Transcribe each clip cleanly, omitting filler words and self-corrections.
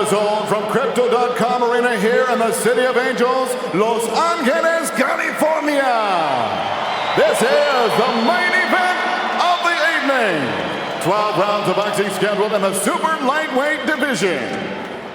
zone from Crypto.com Arena here in the City of Angels, Los Angeles, California. This is the main event of the evening. 12 rounds of boxing scheduled in the super lightweight division.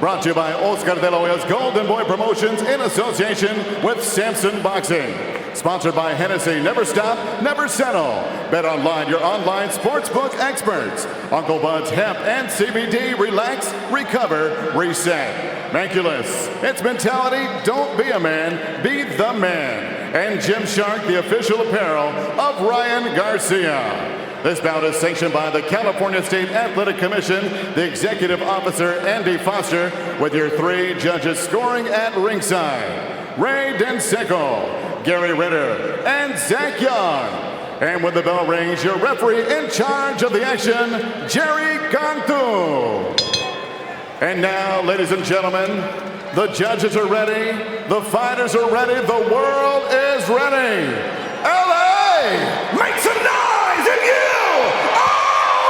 Brought to you by Oscar De La Hoya's Golden Boy Promotions in association with Samson Boxing. Sponsored by Hennessy, Never Stop, Never Settle. Bet Online, your online sportsbook experts. Uncle Bud's Hemp and CBD, relax, recover, reset. Manculus, it's mentality, don't be a man, be the man. And Gymshark, the official apparel of Ryan Garcia. This bout is sanctioned by the California State Athletic Commission, the executive officer, Andy Foster, with your 3 judges scoring at ringside. Ray Denseco, Gary Ritter, and Zach Young. And when the bell rings, your referee in charge of the action, Jerry Cantu. And now, ladies and gentlemen, the judges are ready, the fighters are ready, the world is ready. LA, make some noise if you are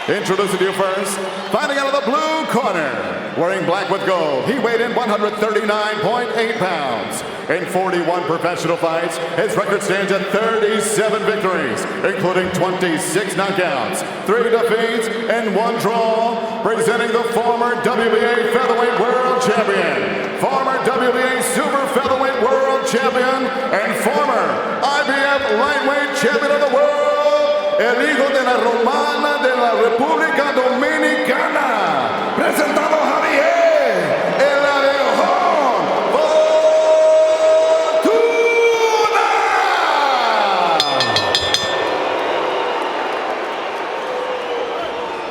ready! Introducing you first, fighting out of the blue corner, wearing black with gold. He weighed in 139.8 pounds. In 41 professional fights, his record stands at 37 victories, including 26 knockouts, 3 defeats, and 1 draw. Presenting the former WBA featherweight world champion, former WBA super featherweight world champion, and former IBF lightweight champion of the world, el hijo de la Romana de la República Dominicana, presentado Javier, el Alejón Fortuna.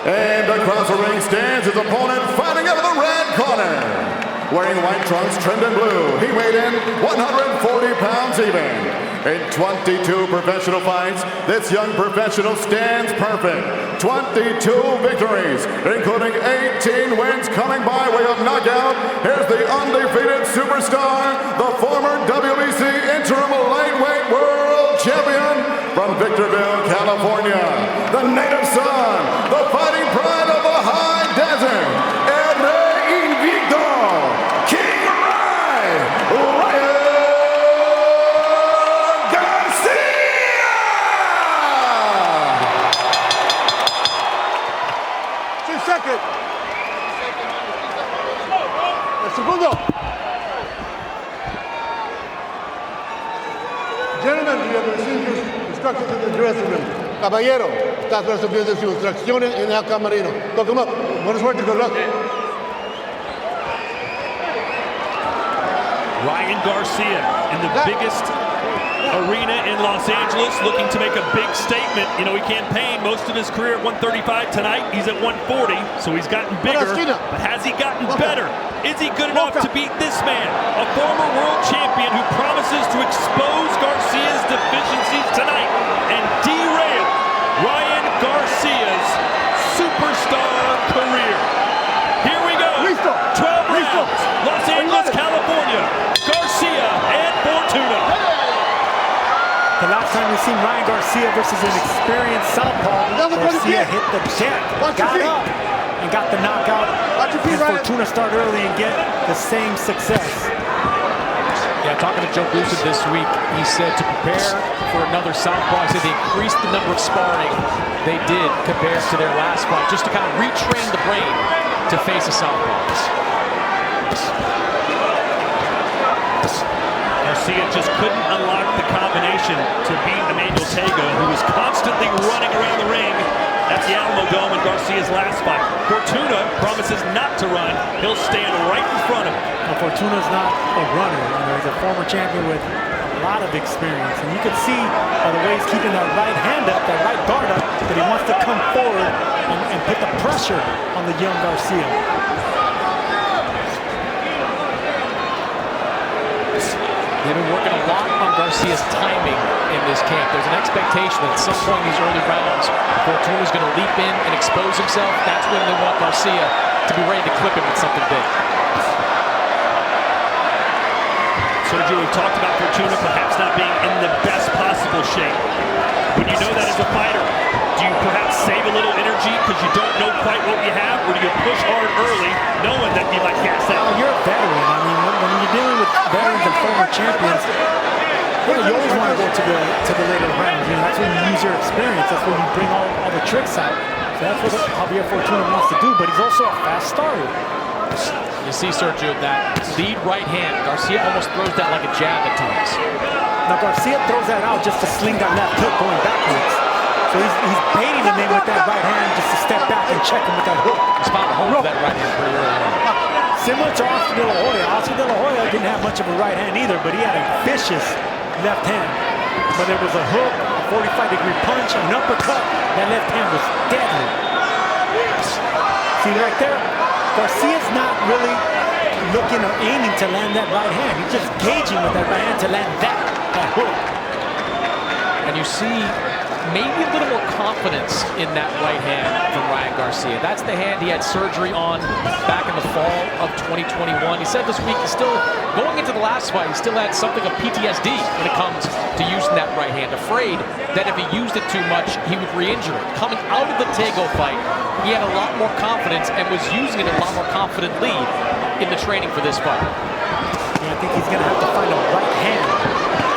And across the ring stands his opponent, fighting out of the red corner. Wearing white trunks trimmed in blue, he weighed in 140 pounds even. In 22 professional fights, this young professional stands perfect. 22 victories, including 18 wins coming by way of knockout. Here's the undefeated superstar, the former WBC interim lightweight world champion from Victorville, California. The native son, the fighting pride of the high desert. Gentlemen, you have received your instructions in the dressing room. Caballero, estás recibiendo sus instrucciones en el camerino. Look him up. Buena suerte, good luck. Ryan Garcia in the biggest arena in Los Angeles, looking to make a big statement. You know, he campaigned most of his career at 135. Tonight, he's at 140, so he's gotten bigger. But has he gotten better? Is he good enough to beat this man, a former world champion who promises to expose Garcia's deficiencies tonight and derail Ryan Garcia's superstar career? Here we go. 12 rounds. Los Angeles, California. Garcia and Fortuna. The last time we've seen Ryan Garcia versus an experienced southpaw, Garcia hit the deck, got up, and got the knockout. And Fortuna start early and get the same success. Yeah, talking to Joe Goosen this week, he said to prepare for another southpaw, he said they increased the number of sparring they did compared to their last fight, just to kind of retrain the brain to face a southpaw. Garcia just couldn't unlock the combination to beat Emmanuel Tego, who was constantly running around the ring at the Alamo Dome in Garcia's last fight. Fortuna promises not to run. He'll stand right in front of him. Now, Fortuna's not a runner. He's a former champion with a lot of experience. And you can see by the way he's keeping that right hand up, that right guard up, that he wants to come forward and put the pressure on the young Garcia. They've been working a lot on Garcia's timing in this camp. There's an expectation that at some point in these early rounds, Fortuna's going to leap in and expose himself. That's when they want Garcia to be ready to clip him with something big. Sergio, we've talked about Fortuna perhaps not being in the best possible shape. When you know that as a fighter, Do you perhaps save a little energy because you don't know quite what you have, or do you push hard early knowing that you might gas out? You're a veteran. I mean, when you're dealing with veterans and former champions, you always want to go to the later rounds. You know, that's when you use your experience. That's when you bring all the tricks out. So that's what Javier Fortuna wants to do, but he's also a fast starter. You see, Sergio, that lead right hand. Garcia almost throws that like a jab at times. Now, Garcia throws that out just to sling that left hook going backwards. So he's baiting him in with that right hand just to step back and check him with that hook. He's found a home with that right hand pretty early on. Similar to Oscar De La Hoya. Oscar De La Hoya didn't have much of a right hand either, but he had a vicious left hand. Whether it was a hook, a 45-degree punch, an uppercut, that left hand was deadly. See right there? Garcia's not really looking or aiming to land that right hand. He's just gauging with that right hand to land that hook. And you see maybe a little more confidence in that right hand from Ryan Garcia. That's the hand he had surgery on back in the fall of 2021. He said this week he's still, going into the last fight, he still had something of PTSD when it comes to using that right hand. Afraid that if he used it too much, he would re-injure it. Coming out of the Tego fight, he had a lot more confidence and was using it a lot more confidently in the training for this fight. Yeah, I think he's going to have to find a right hand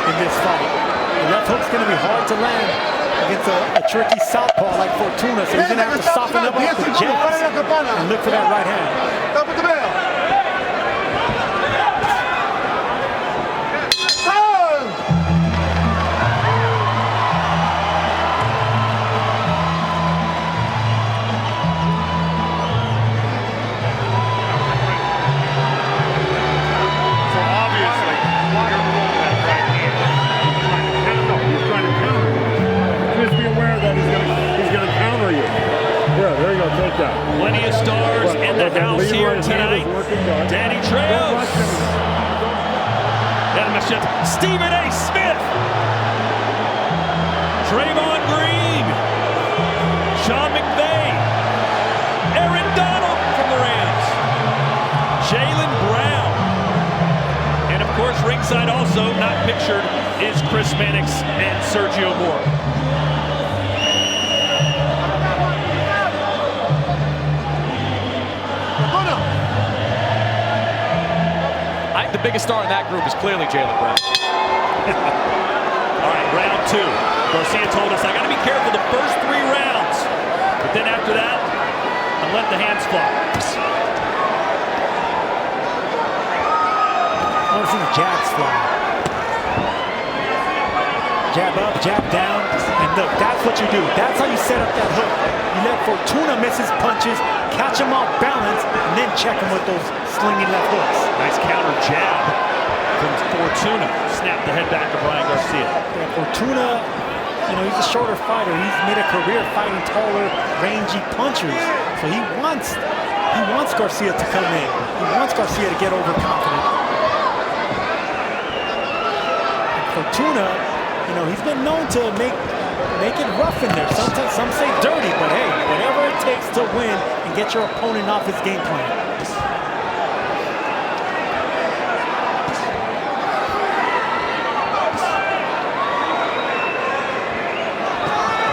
in this fight. The left hook's going to be hard to land against a tricky southpaw like Fortuna, so he's going to have to soften up with the jabs and look for that right hand. Plenty of stars in the house here tonight. Danny Trejo. Stephen A. Smith. Draymond Green. Sean McVay. Aaron Donald from the Rams. Jaylen Brown. And of course, ringside also not pictured is Chris Mannix and Sergio Moore. The biggest star in that group is clearly Jaylen Brown. All right, round two. Garcia told us, I got to be careful the first 3 rounds. But then after that, I let the hands fly. I want to see the jabs fly. Jab up, jab down, and look, that's what you do. That's how you set up that hook. You let Fortuna miss his punches, catch him off balance, and then check him with those slinging left hooks. Nice counter jab from Fortuna. Snap the head back of Ryan Garcia. Yeah, Fortuna, you know, he's a shorter fighter. He's made a career fighting taller, rangy punchers. So he wants Garcia to come in. He wants Garcia to get overconfident. And Fortuna, you know, he's been known to make it rough in there. Sometimes some say dirty, but hey, whatever it takes to win and get your opponent off his game plan.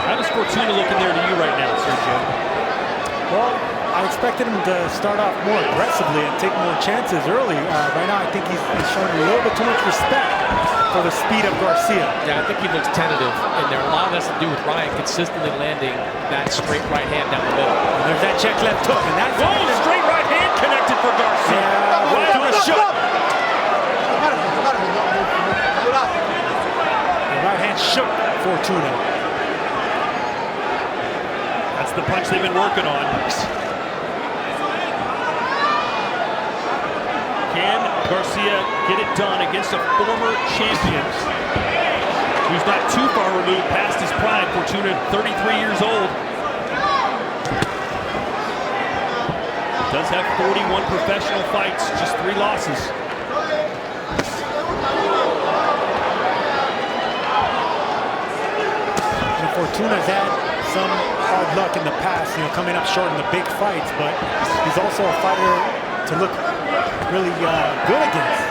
How does Fortuna look in there to you right now, Sergio? Well, I expected him to start off more aggressively and take more chances early. Right now, I think he's showing a little bit too much respect for the speed of Garcia. Yeah, I think he looks tentative in there. A lot of that's to do with Ryan consistently landing that straight right hand down the middle. And there's that check left hook, and that's straight right hand connected for Garcia. Yeah, Fortuna shook. The right hand shook Fortuna. That's the punch they've been working on. Can Garcia get it done against a former champion who's not too far removed past his prime? Fortuna, 33 years old. Does have 41 professional fights, just 3 losses. And Fortuna's had some hard luck in the past, you know, coming up short in the big fights, but he's also a fighter to look really good against.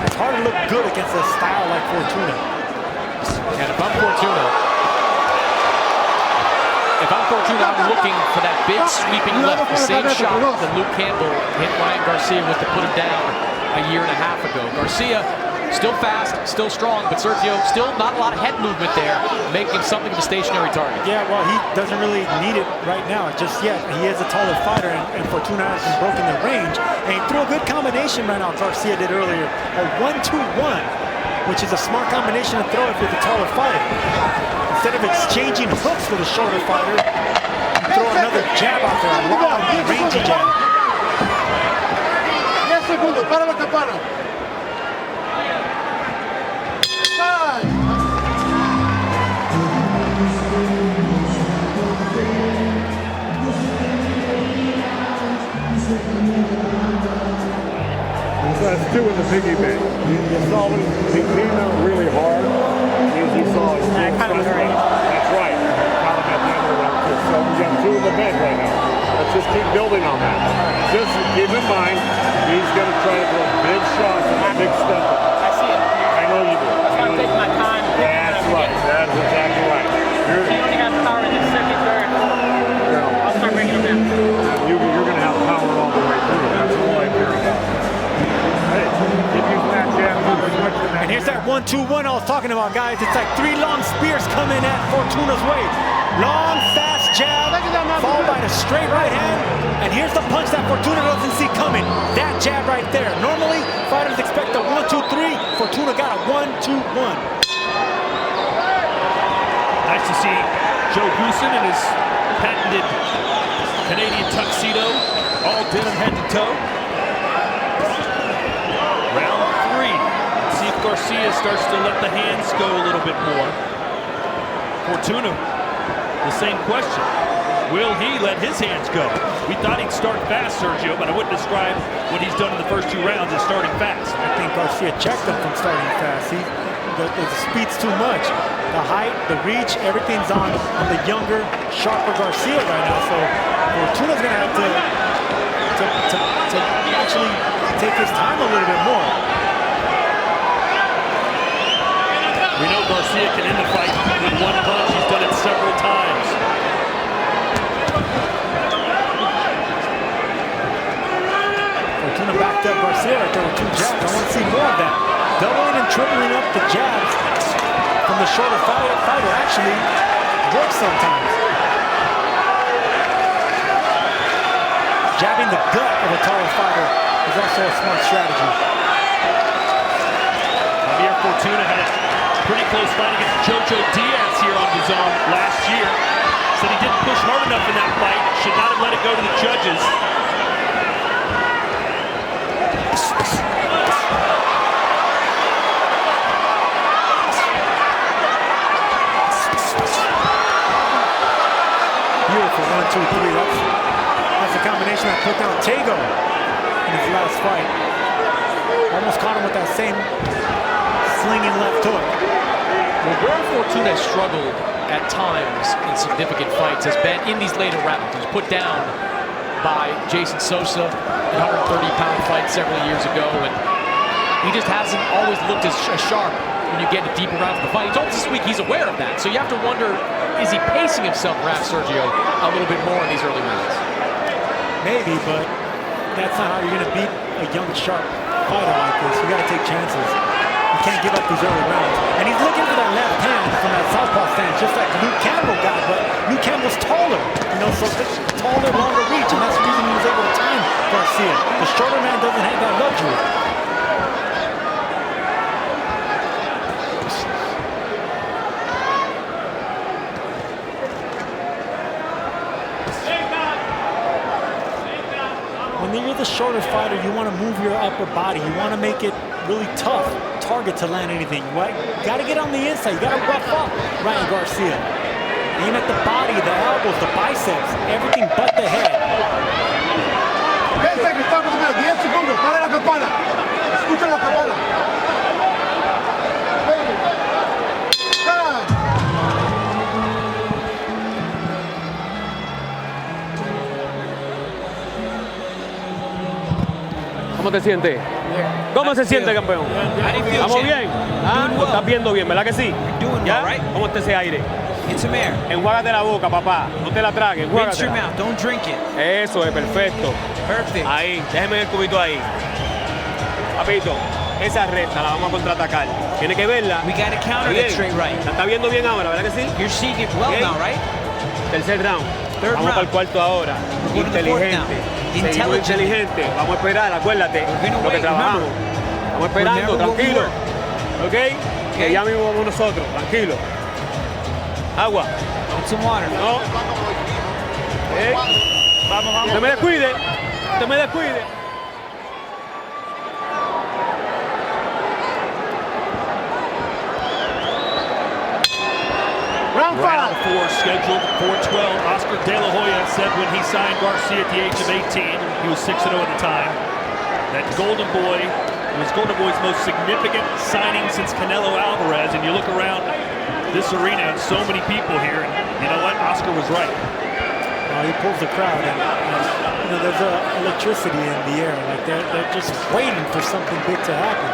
It's hard to look good against a style like Fortuna. And if I'm Fortuna, if I'm Fortuna, I'm looking for that big sweeping left, the same shot that Luke Campbell hit Ryan Garcia with to put him down a year and a half ago. Garcia, still fast, still strong, but Sergio, still not a lot of head movement there, making him something of a stationary target. Yeah, well, he doesn't really need it right now just yet. He is a taller fighter, and Fortuna hasn't broken the range. And he threw a good combination right now, Garcia did earlier. A 1-2-1, which is a smart combination to throw if you're the taller fighter. Instead of exchanging hooks with a shorter fighter, you throw another jab out there, a long, rangy jab. 10 segundos, para la campana. That's two in the piggy bank. You saw him, he came out really hard. As you saw him. That's right. Caught him at the end of the round too. So we got two in the bank right now. Let's just keep building on that. Just keep in mind, he's going to try to throw big shots and a big step. I see it. I know you do. That's why I'm taking my time. That's right. That's exactly right. He only has power in the second, third, fourth. I'll start bringing him in. You're going to have power all the way through. That's all I care about. Hey, keep using that jab. And here's that 1-2-1 I was talking about, guys. It's like three long spears coming at Fortuna's way. Long, fast jab, followed by the straight right hand. And here's the punch that Fortuna doesn't see coming. That jab right there. Normally, fighters expect a 1-2-3. Fortuna got a 1-2-1. Nice to see Joe Goosen in his patented Canadian tuxedo, all denim head to toe. Round 3. Let's see if Garcia starts to let the hands go a little bit more. Fortuna, the same question. Will he let his hands go? We thought he'd start fast, Sergio, but I wouldn't describe what he's done in the first 2 rounds as starting fast. I think Garcia checked him from starting fast. The speed's too much. The height, the reach, everything's on the younger, sharper Garcia right now. So Fortuna's going to have to actually take his time a little bit more. We know Garcia can end the fight with one punch. He's done it several times. Fortuna backed up Garcia right there with 2 jabs. I want to see more of that. Doubling and tripling up the jabs from the shorter fighter actually works sometimes. Jabbing the gut of a taller fighter is also a smart strategy. Javier Fortuna had a pretty close fight against Jojo Diaz here on DAZN last year. Said he didn't push hard enough in that fight. Should not have let it go to the judges. Beautiful 1-2-3. That's a combination that put down Tego in his last fight. Almost caught him with that same slinging left hook. Well, where Fortuna has struggled at times in significant fights has been in these later rounds. He was put down by Jason Sosa in a 130-pound fight several years ago, and he just hasn't always looked as sharp when you get into deeper rounds of the fight. He told us this week he's aware of that, so you have to wonder, is he pacing himself, perhaps, Sergio, a little bit more in these early rounds? Maybe, but that's not how you're going to beat a young, sharp fighter like this. You got to take chances. You can't give up these early rounds. And he's looking for that left hand from that southpaw stance, just like Luke Campbell got, but Luke Campbell's taller, so taller, longer reach, and that's the reason he was able to time Garcia. The shorter man doesn't have that luxury. When you're the shorter fighter, you want to move your upper body. You want to make it really tough target to land anything, right? You got to get on the inside. You got to rough up Ryan Garcia. Aim at the body, the elbows, the biceps, everything but the head. 10 segundos, para la campana. Escucha la campana. ¿Cómo te sientes? ¿Cómo se siente, campeón? ¿Estamos bien? ¿Ah? ¿Lo estás viendo bien, verdad que sí? ¿Ya? ¿Cómo está ese aire? Get some air. Enjuágate la boca, papá. No te la tragues. Rinse your Enjuágatela. mouth. Don't drink it. Eso es, perfecto. Perfect. Ahí, déjeme el cubito ahí. Papito, esa recta la vamos a contraatacar. Tiene que verla. We got to counter Bien. that straight right. La está viendo bien ahora, ¿verdad que sí? You're seeing it well Bien. now, right? Tercer round. Third Vamos para el round. cuarto ahora. We're going to the fourth now. Inteligente. Seguimos Intelligent. inteligente. Vamos a esperar, acuérdate. We're gonna Lo que wait, trabajamos. remember. Estamos esperando, Remember what we tranquilo. were. ¿Ok? Que ya mismo vamos nosotros, tranquilo. Agua. Get some water. No. Vamos. No me descuide. No me descuide. Round 5. Round 4 scheduled 4-12. Oscar De La Hoya said when he signed Garcia at the age of 18, he was 6-0 at the time, that Golden Boy was Golden Boy's most significant signing since Canelo Alvarez. And you look around this arena and so many people here, and you know what? Oscar was right. He pulls the crowd, and you know, there's electricity in the air. Like they're just waiting for something big to happen.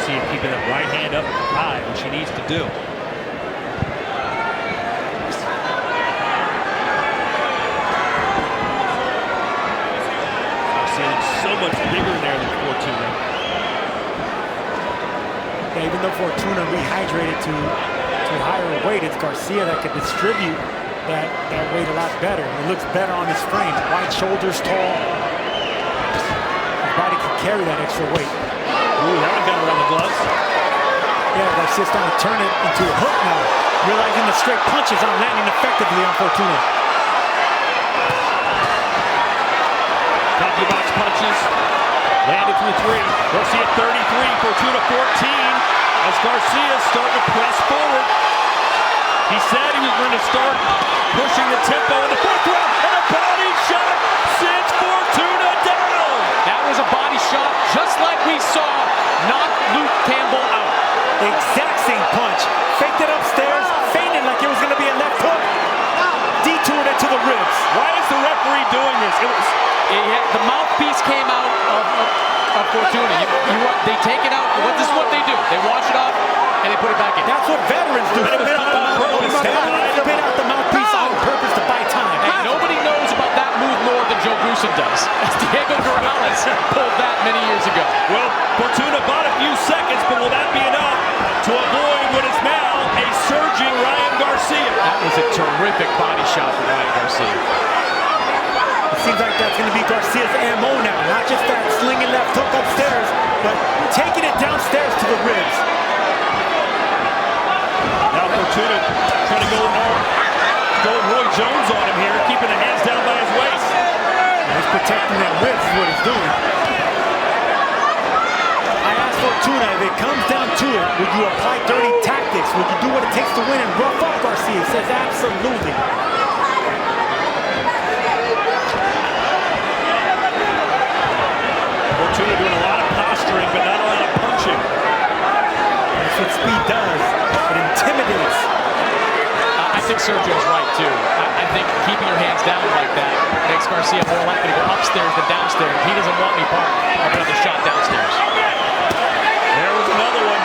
See him keeping that right hand up high, which he needs to do. Garcia looks so much bigger there than Fortuna. Yeah, even though Fortuna rehydrated to higher weight, it's Garcia that could distribute that weight a lot better. It looks better on his frame. Wide shoulders, tall. His body can carry that extra weight. Ooh, that one got around the gloves. Yeah, Garcia's starting to turn it into a hook now, realizing the straight punches aren't landing effectively on Fortuna. Cocky box punches. Landed through 3. Garcia 33, Fortuna 14. As Garcia starting to press forward. He said he was going to start pushing the tempo in the fourth round. And a body shot sends Fortuna down. That was a body shot, just like we saw knock Luke Campbell out. Exact same punch. Faked it upstairs, feinted like it was going to be a left hook. Detoured it to the ribs. Why is the referee doing this? The mouthpiece came out of Fortuna. They take it out. This is what they do. They wash it off and they put it back in. That's what veterans do. Spit out the mouthpiece on purpose to buy time. And nobody knows about that move more than Joe Grusin does. As Diego Morales pulled that many years ago. Well, Fortuna bought a few seconds, but will that be enough to avoid what is now a surging Ryan Garcia? That was a terrific body shot for Ryan Garcia. It seems like that's going to be Garcia's MO now. Not just that slinging left hook upstairs, but taking it downstairs to the ribs. Now Fortuna trying to go Roy Jones on him here, keeping the hands down by his waist. He's protecting that ribs is what he's doing. I asked Fortuna, if it comes down to it, would you apply dirty tactics? Would you do what it takes to win and rough up Garcia? He says absolutely. Fortuna doing a lot of posturing, but not a lot of punching. That's what speed does. It intimidates. I think Sergio's right, too. I think keeping your hands down like that makes Garcia more likely to go upstairs than downstairs. He doesn't want me part of another shot downstairs. There was another one.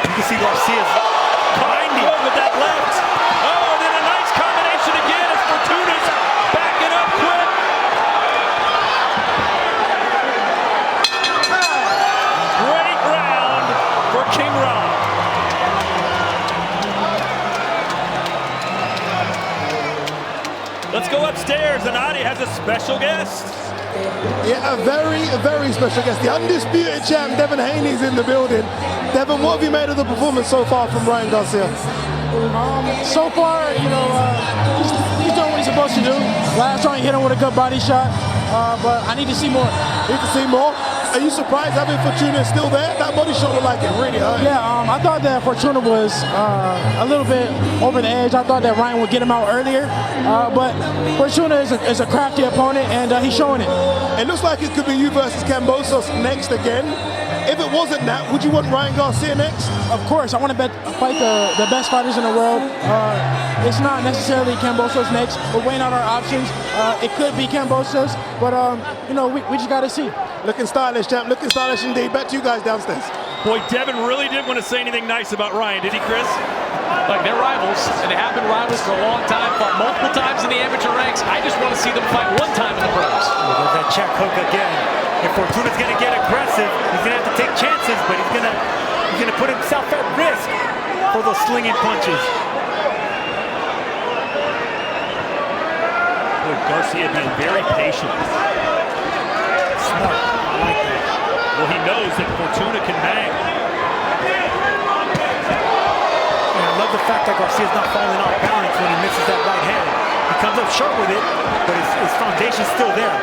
You can see Garcia's binding with that left. Oh, and then a nice combination again as Fortuna's backing up quick. Great round for King Rob. Let's go upstairs, and Adi has a special guest. Yeah, a very special guest. The undisputed champ, Devin Haney, is in the building. Devin, what have you made of the performance so far from Ryan Garcia? So far, you know, he's doing what he's supposed to do. Last round, he hit him with a good body shot, but I need to see more. Need to see more? Are you surprised having Fortuna still there? That body shot looked like it really hurt. Yeah, I thought that Fortuna was a little bit over the edge. I thought that Ryan would get him out earlier, but Fortuna is a crafty opponent, and he's showing it. It looks like it could be you versus Kambosos next again. If it wasn't that, would you want Ryan Garcia next? Of course, I want to fight the best fighters in the world. It's not necessarily Kambosos next. We're weighing out our options. It could be Kambosos, but you know, we just got to see. Looking stylish, champ. Looking stylish indeed. Back to you guys downstairs. Boy, Devin really didn't want to say anything nice about Ryan, did he, Chris? Like, they're rivals, and they have been rivals for a long time, fought multiple times in the amateur ranks. I just want to see them fight one time in the pros. There's that check hook again. If Fortuna's going to get aggressive, he's going to have to take chances, but he's going to put himself at risk for those slinging punches. Boy, Garcia being very patient. Smart. I like that. Well, he knows that Fortuna can bang. And I love the fact that Garcia's not falling off balance when he misses that right hand. He comes up short with it, but his foundation's still there.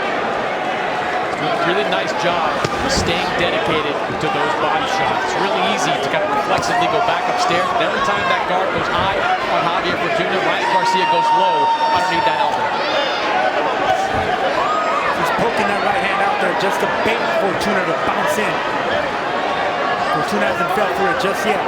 Really nice job of staying dedicated to those body shots. It's really easy to kind of reflexively go back upstairs. But every time that guard goes high on Javier Fortuna, Ryan Garcia goes low underneath that elbow. He's poking that right hand out there just to bait Fortuna to bounce in. Fortuna hasn't fell for it just yet.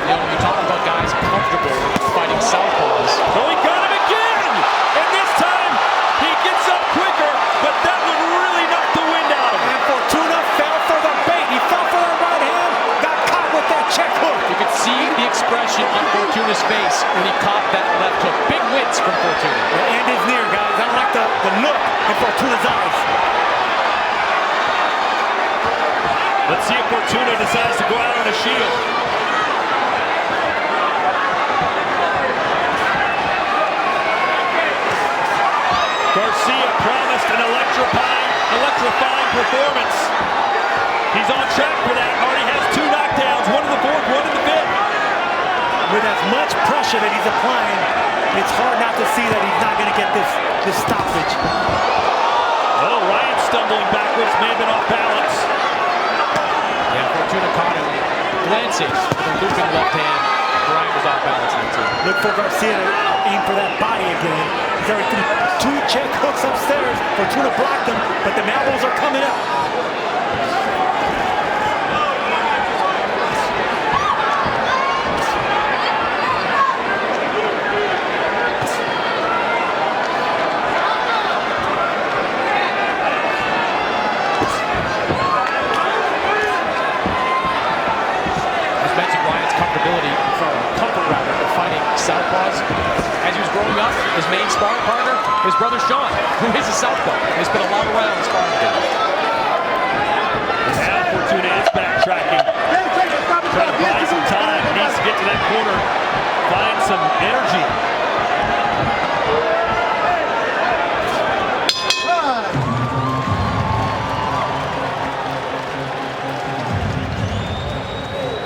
You know, when you talk about guys comfortable fighting southpaws. Oh, he got him again! And this time, he gets up quicker, but that would really knock the wind out of him. And Fortuna fell for the bait. He fell for that right hand, got caught with that check hook. You could see the expression on Fortuna's face when he caught that left hook. Big wins from Fortuna. The end is near, guys. I don't like the look in Fortuna's eyes. Let's see if Fortuna decides to go out on a shield. Garcia promised an electrifying performance. He's on track for that. Already has 2 knockdowns, one in the 4th, one in the 5th. With as much pressure that he's applying, it's hard not to see that he's not going to get this stoppage. Oh, Ryan stumbling backwards, may have been off balance. Yeah, Fortuna caught him glancing with a looping left hand. Ryan was off balance there too. Look for Garcia to aim for that body again. He's already threw 2 check hooks upstairs. Fortuna blocked them, but the elbows are coming up. His main sparring partner, his brother Sean, who is a southpaw. They spent a lot of rounds sparring together. Now Fortuna is backtracking. Trying to buy some time. Needs to get to that corner. Find some energy.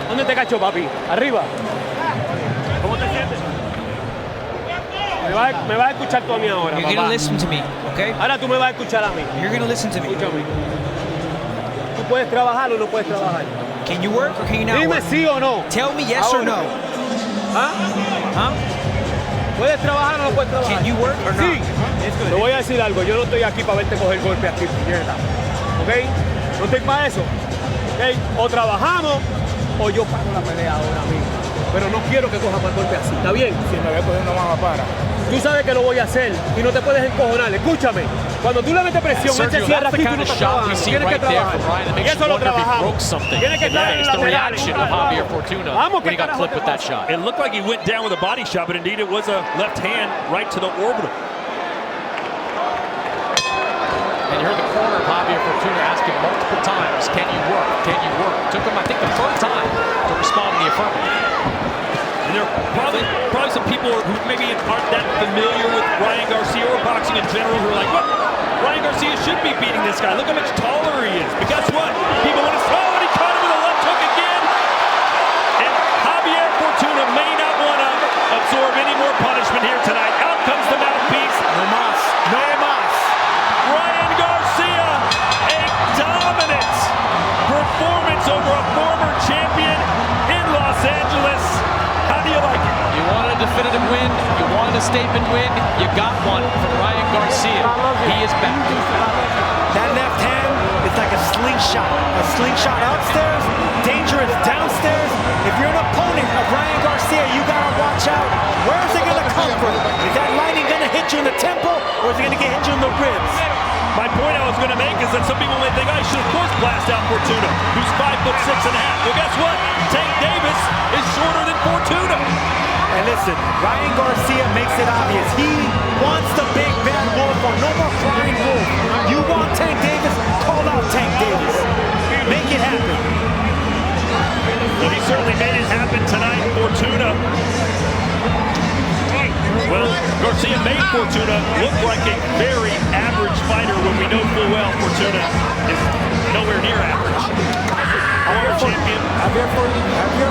¿Dónde te cacho, papi? Arriba. ¿Cómo te sientes? Me vas a escuchar tú a mí ahora, You're gonna listen to me, okay? Ahora tú me vas a escuchar a mí. You're gonna listen to me. Escúchame. ¿Tú puedes trabajar o no puedes trabajar? Can you work or can you not Dime work? sí o no. Tell me yes or no. ¿Ah? Huh? ¿Puedes trabajar o no puedes trabajar? Can you work or not? Sí. Te voy a decir algo. Yo no estoy aquí para verte coger golpe aquí, puñeta. ¿Ok? No estoy para eso. ¿Ok? O trabajamos o yo paro la pelea ahora mismo. Pero no quiero que cojas más golpe así. ¿Está bien? Si me voy a poner una mano para. Tú sabes que lo voy a hacer y no te puedes encojonar. Escúchame, cuando tú le metes presión, él se cierra aquí y tú no estás trabajando. Tienes que trabajar. Y eso lo trabajamos. Tienes que estar en la reaction of Javier Fortuna when he got clipped with that shot. It looked like he went down with a body shot, but indeed it was a left hand right to the orbital. And you heard the corner of Javier Fortuna asking multiple times, can you work? Can you work? Took him, I think, the third time to respond in the affirmative. And there are probably some people who maybe aren't that familiar with Ryan Garcia or boxing in general who are like, what? Ryan Garcia should be beating this guy. Look how much taller he is. But guess what? People want to throw, and he caught him with a left hook again. And Javier Fortuna may not want to absorb any more punishment here tonight. Out comes the mouthpiece. No mas. No mas. Ryan Garcia, a dominant performance over a former champion in Los Angeles. How do you like it? You wanted to definitive win. You wanted a statement win. You got one from Ryan Garcia. He is back. That left hand is like a slingshot. A slingshot upstairs, dangerous downstairs. If you're an opponent of Ryan Garcia, you gotta watch out. Where is it gonna come from? Is that lightning gonna hit you in the temple, or is it gonna hit you in the ribs? My point I was going to make is that some people may think I should, of course, blast out Fortuna, who's 5'6.5". Well, guess what? Tank Davis is shorter than Fortuna. And listen, Ryan Garcia makes it obvious. He wants the big bad wolf or no more crying wolf. You want Tank Davis? Call out Tank Davis. Make it happen. Well, he certainly made it happen tonight, Fortuna. Well, Garcia made Fortuna look like a very average fighter when we know full well Fortuna is nowhere near average. Javier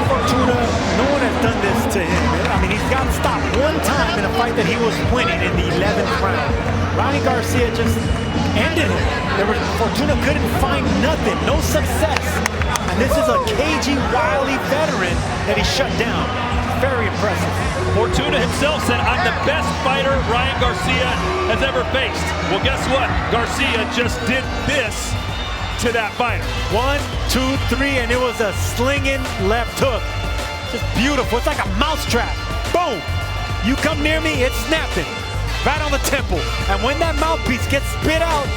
Fortuna, no one has done this to him. I mean, he's got stopped one time in a fight that he was winning in the 11th round. Ryan Garcia just ended it. Fortuna couldn't find nothing, no success. And this is a cagey, wily veteran that he shut down. Very impressive. Fortuna himself said, "I'm the best fighter Ryan Garcia has ever faced." Well, guess what? Garcia just did this to that fighter. 1, 2, 3, and it was a slinging left hook. Just beautiful. It's like a mousetrap. Boom! You come near me, it's snapping. Right on the temple. And when that mouthpiece gets spit out,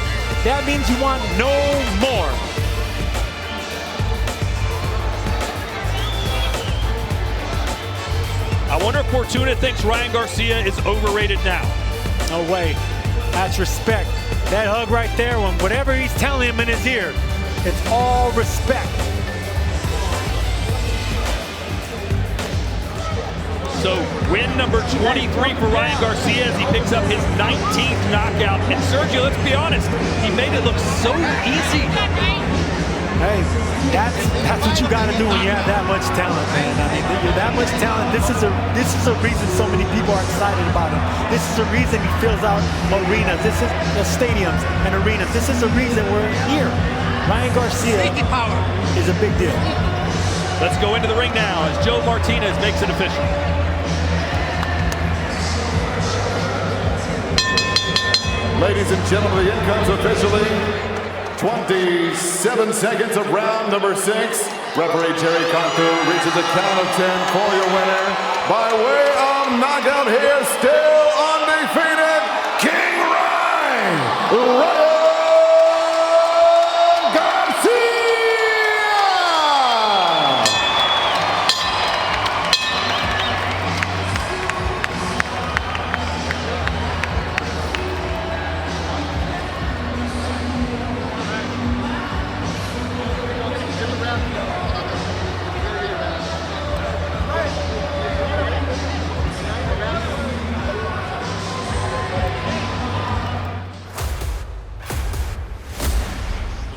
that means you want no more. I wonder if Fortuna thinks Ryan Garcia is overrated now. No way. That's respect. That hug right there, when whatever he's telling him in his ear, it's all respect. So win number 23 for Ryan Garcia as he picks up his 19th knockout. And Sergio, let's be honest, he made it look so easy. Hey, that's what you got to do when you have that much talent, man. I mean, you're that much talent. This is a reason so many people are excited about him. This is the reason he fills out arenas. This is the stadiums and arenas. This is the reason we're here. Ryan Garcia is a big deal. Let's go into the ring now as Joe Martinez makes it official. Ladies and gentlemen, the end comes officially. 27 seconds of round number 6. Referee Jerry Contu reaches a count of 10 for your winner. By way of knockout here, still undefeated, King Ryan Garcia!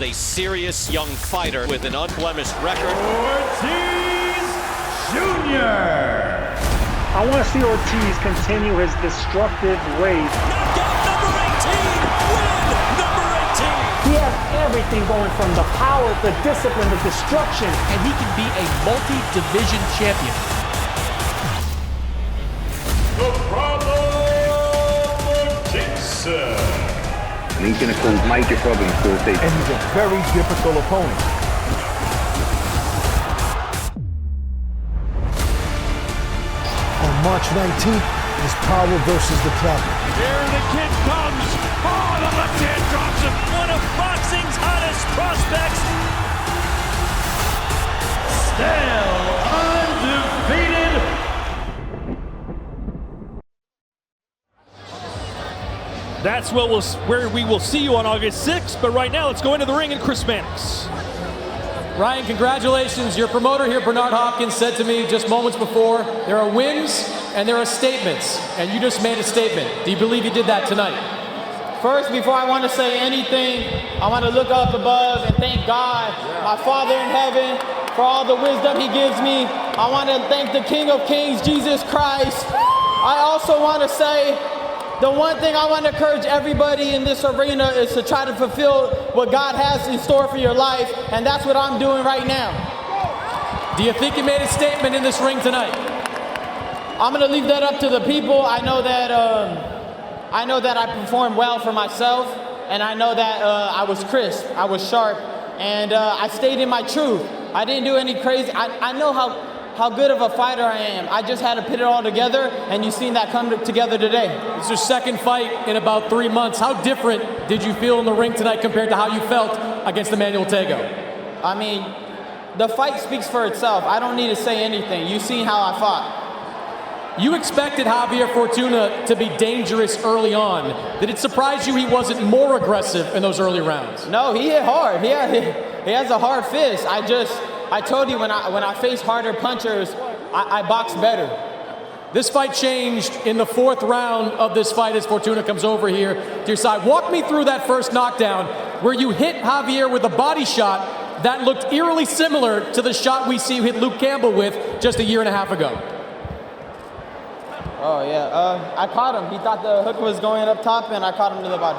A serious young fighter with an unblemished record. Ortiz Jr. I want to see Ortiz continue his destructive ways. Knockout number 18. Win number 18. He has everything going from the power, the discipline, the destruction. And he can be a multi-division champion. The problem Jason. And he's going to cause major problems for Ortiz. And he's a very difficult opponent. On March 19th is Power versus the Club. Here the kid comes. Oh, the left hand drops him. One of boxing's hottest prospects. Still undefeated. That's where we will see you on August 6th, but right now let's go into the ring and Chris Mannix. Ryan, congratulations. Your promoter here, Bernard Hopkins, said to me just moments before, there are wins and there are statements, and you just made a statement. Do you believe you did that tonight? First, before I want to say anything, I want to look up above and thank God, my Father in heaven, for all the wisdom he gives me. I want to thank the King of Kings, Jesus Christ. I also want to say, the one thing I want to encourage everybody in this arena is to try to fulfill what God has in store for your life, and that's what I'm doing right now. Do you think you made a statement in this ring tonight? I'm gonna leave that up to the people. I know that I performed well for myself, and I know that I was crisp, I was sharp, and I stayed in my truth. I didn't do any crazy. I know how good of a fighter I am. I just had to put it all together, and you've seen that come together today. It's your second fight in about 3 months. How different did you feel in the ring tonight compared to how you felt against Emmanuel Tego? I mean, the fight speaks for itself. I don't need to say anything. You've seen how I fought. You expected Javier Fortuna to be dangerous early on. Did it surprise you he wasn't more aggressive in those early rounds? No, he hit hard. He has a hard fist. I told you when I face harder punchers, I box better. This fight changed in the 4th round of this fight as Fortuna comes over here to your side. Walk me through that first knockdown where you hit Javier with a body shot that looked eerily similar to the shot we see you hit Luke Campbell with just a year and a half ago. Oh, yeah. I caught him. He thought the hook was going up top, and I caught him to the body.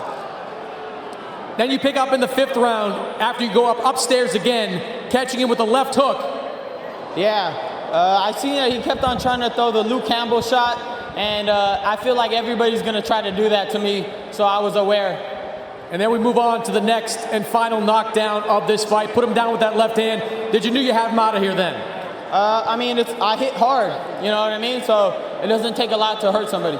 Then you pick up in the 5th round after you go upstairs again, catching him with a left hook. Yeah. I seen that he kept on trying to throw the Luke Campbell shot, and I feel like everybody's going to try to do that to me, so I was aware. And then we move on to the next and final knockdown of this fight. Put him down with that left hand. Did you know you had him out of here then? I mean, I hit hard, you know what I mean? So it doesn't take a lot to hurt somebody.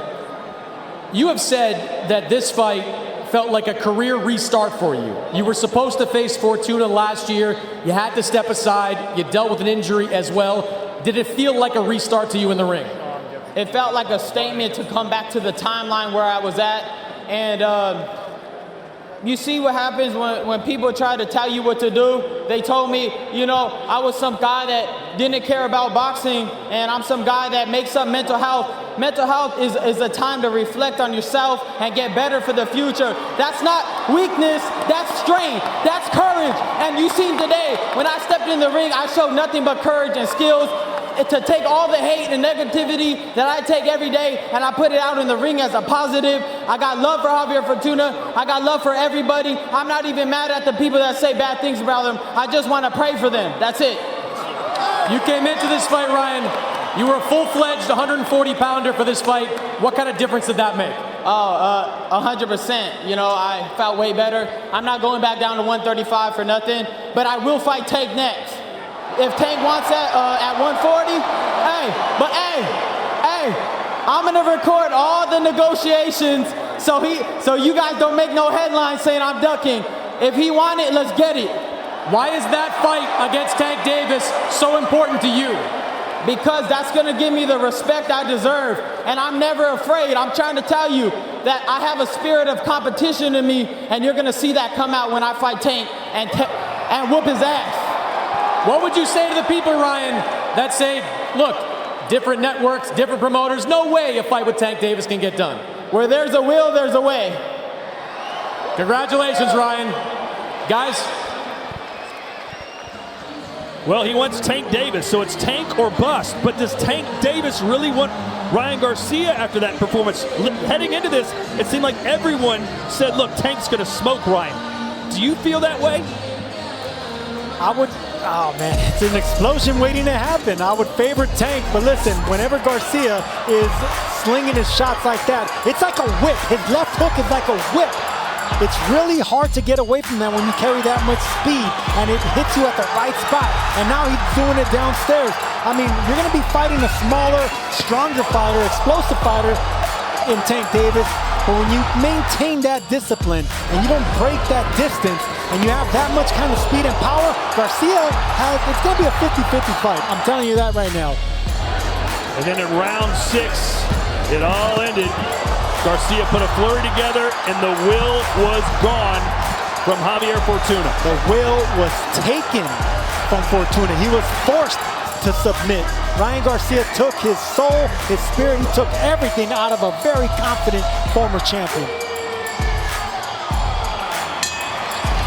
You have said that this fight felt like a career restart for you. You were supposed to face Fortuna last year. You had to step aside. You dealt with an injury as well. Did it feel like a restart to you in the ring? It felt like a statement to come back to the timeline where I was at. And you see what happens when people try to tell you what to do. They told me, you know, I was some guy that didn't care about boxing, and I'm some guy that makes up mental health. Mental health is a time to reflect on yourself and get better for the future. That's not weakness, that's strength, that's courage. And you seen today, when I stepped in the ring, I showed nothing but courage and skills to take all the hate and negativity that I take every day, and I put it out in the ring as a positive. I got love for Javier Fortuna. I got love for everybody. I'm not even mad at the people that say bad things about them. I just want to pray for them. That's it. You came into this fight, Ryan. You were a full-fledged 140-pounder for this fight. What kind of difference did that make? 100%. You know, I felt way better. I'm not going back down to 135 for nothing, but I will fight Tank next. If Tank wants that at 140, I'm gonna record all the negotiations so you guys don't make no headlines saying I'm ducking. If he want it, let's get it. Why is that fight against Tank Davis so important to you? Because that's gonna give me the respect I deserve, and I'm never afraid. I'm trying to tell you that I have a spirit of competition in me, and you're gonna see that come out when I fight Tank and whoop his ass. What would you say to the people, Ryan, that say, look, different networks, different promoters, no way a fight with Tank Davis can get done? Where there's a will, there's a way. Congratulations, Ryan. Guys. Well, he wants Tank Davis, so it's Tank or bust. But does Tank Davis really want Ryan Garcia after that performance? Heading into this, it seemed like everyone said, look, Tank's going to smoke Ryan. Do you feel that way? Oh man, it's an explosion waiting to happen. I would favor Tank, but listen, whenever Garcia is slinging his shots like that, it's like a whip. His left hook is like a whip. It's really hard to get away from that when you carry that much speed, and it hits you at the right spot. And now he's doing it downstairs. I mean, you're gonna be fighting a smaller, stronger fighter, explosive fighter in Tank Davis, but when you maintain that discipline and you don't break that distance and you have that much kind of speed and power, it's gonna be a 50-50 fight. I'm telling you that right now. And then in round 6, it all ended. Garcia put a flurry together, and the will was gone from Javier Fortuna. The will was taken from Fortuna. He was forced to submit. Ryan Garcia took his soul, his spirit, he took everything out of a very confident former champion.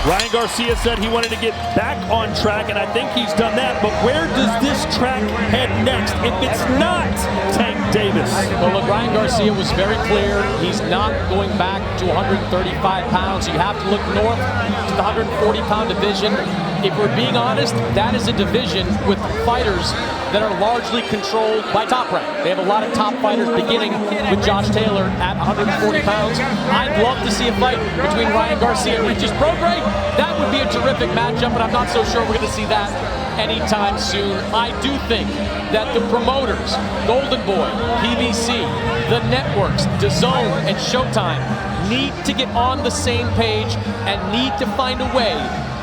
Ryan Garcia said he wanted to get back on track, and I think he's done that. But where does this track head next if it's not Tank Davis? Well, look, Ryan Garcia was very clear. He's not going back to 135 pounds. You have to look north to the 140-pound division. if we're being honest, that is a division with fighters that are largely controlled by Top Rank. They have a lot of top fighters beginning with Josh Taylor at 140 pounds. I'd love to see a fight between Ryan Garcia and Regis Prograis. That would be a terrific matchup, but I'm not so sure we're going to see that anytime soon. I do think that the promoters, Golden Boy, PBC, the networks, DAZN, and Showtime need to get on the same page and need to find a way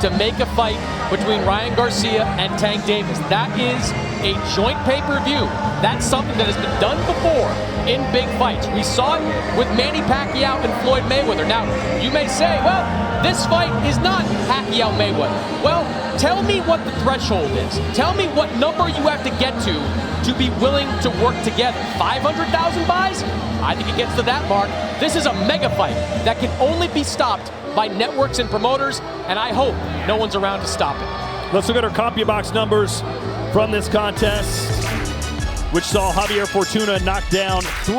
to make a fight between Ryan Garcia and Tank Davis. That is a joint pay-per-view. That's something that has been done before in big fights. We saw it with Manny Pacquiao and Floyd Mayweather. Now, you may say, well, this fight is not Pacquiao-Mayweather. Well, tell me what the threshold is. Tell me what number you have to get to be willing to work together. 500,000 buys? I think it gets to that mark. This is a mega fight that can only be stopped by networks and promoters, and I hope no one's around to stop it. Let's look at our CompuBox numbers from this contest, which saw Javier Fortuna knock down